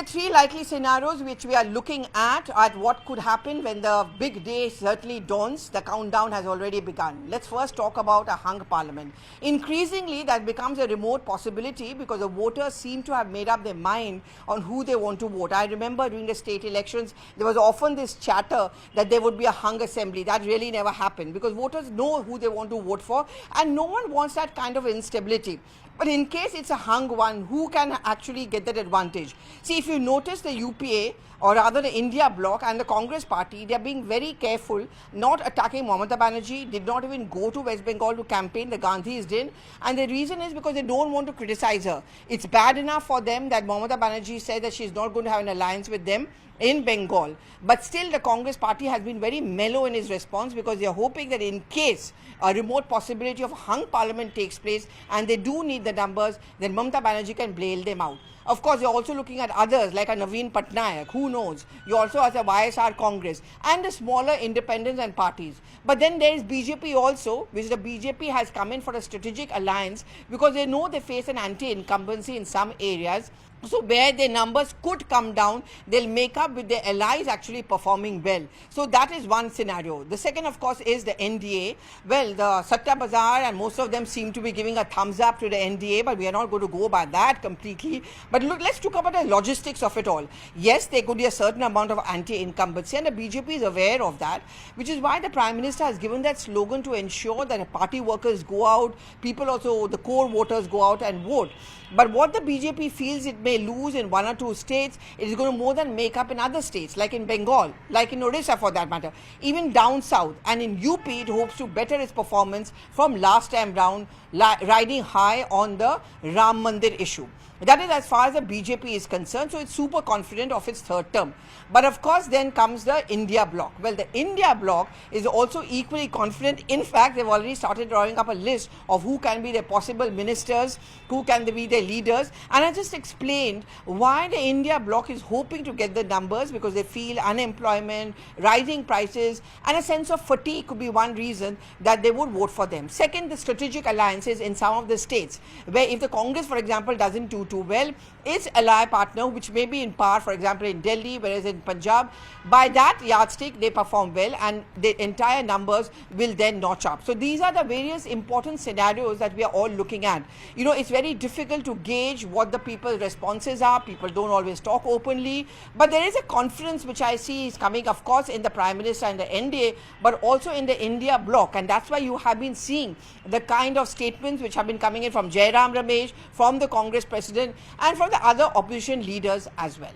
there are three likely scenarios which we are looking at what could happen when the big day certainly dawns. The countdown has already begun. Let's first talk about a hung parliament. Increasingly, that becomes a remote possibility because the voters seem to have made up their mind on who they want to vote. I remember during the state elections, there was often this chatter that there would be a hung assembly. That really never happened because voters know who they want to vote for and no one wants that kind of instability. But in case it's a hung one, who can actually get that advantage? See, if you notice the UPA, or rather the India bloc and the Congress party, they are being very careful, not attacking Mamata Banerjee, did not even go to West Bengal to campaign, the Gandhis didn't. And the reason is because they don't want to criticize her. It's bad enough for them that Mamata Banerjee said that she's not going to have an alliance with them in Bengal. But still the Congress party has been very mellow in its response because they are hoping that in case a remote possibility of a hung parliament takes place and they do need the numbers, then Mamata Banerjee can bail them out. Of course, you're also looking at others like a Naveen Patnaik, who knows. You also have the YSR Congress and the smaller independents and parties. But then there is BJP also, which the BJP has come in for a strategic alliance because they know they face an anti-incumbency in some areas. So where their numbers could come down, they'll make up with their allies actually performing well. So that is one scenario. The second, of course, is the NDA. Well, the Satta Bazaar and most of them seem to be giving a thumbs up to the NDA, but we are not going to go by that completely. But look, let's talk about the logistics of it all. Yes, there could be a certain amount of anti-incumbency and the BJP is aware of that, which is why the Prime Minister has given that slogan to ensure that the party workers go out, people also, the core voters go out and vote. But what the BJP feels it may lose in one or two states, it is going to more than make up in other states, like in Bengal, like in Odisha for that matter, even down south. And in UP, it hopes to better its performance from last time round, riding high on the Ram Mandir issue. That is as far as the BJP is concerned, so it's super confident of its third term. But of course, then comes the India bloc. Well, the India bloc is also equally confident. In fact, they've already started drawing up a list of who can be their possible ministers, who can be their leaders. And I just explained why the India bloc is hoping to get the numbers because they feel unemployment, rising prices, and a sense of fatigue could be one reason that they would vote for them. Second, the strategic alliances in some of the states, where if the Congress, for example, doesn't do too well, its ally partner, which may be in power, for example, in Delhi, whereas in Punjab, by that yardstick, they perform well and the entire numbers will then notch up. So these are the various important scenarios that we are all looking at. You know, it's very difficult to gauge what the people's responses are. People don't always talk openly, but there is a confidence which I see is coming, of course, in the Prime Minister and the NDA, but also in the India bloc. And that's why you have been seeing the kind of statements which have been coming in from Jairam Ramesh, from the Congress President, and from the other opposition leaders as well.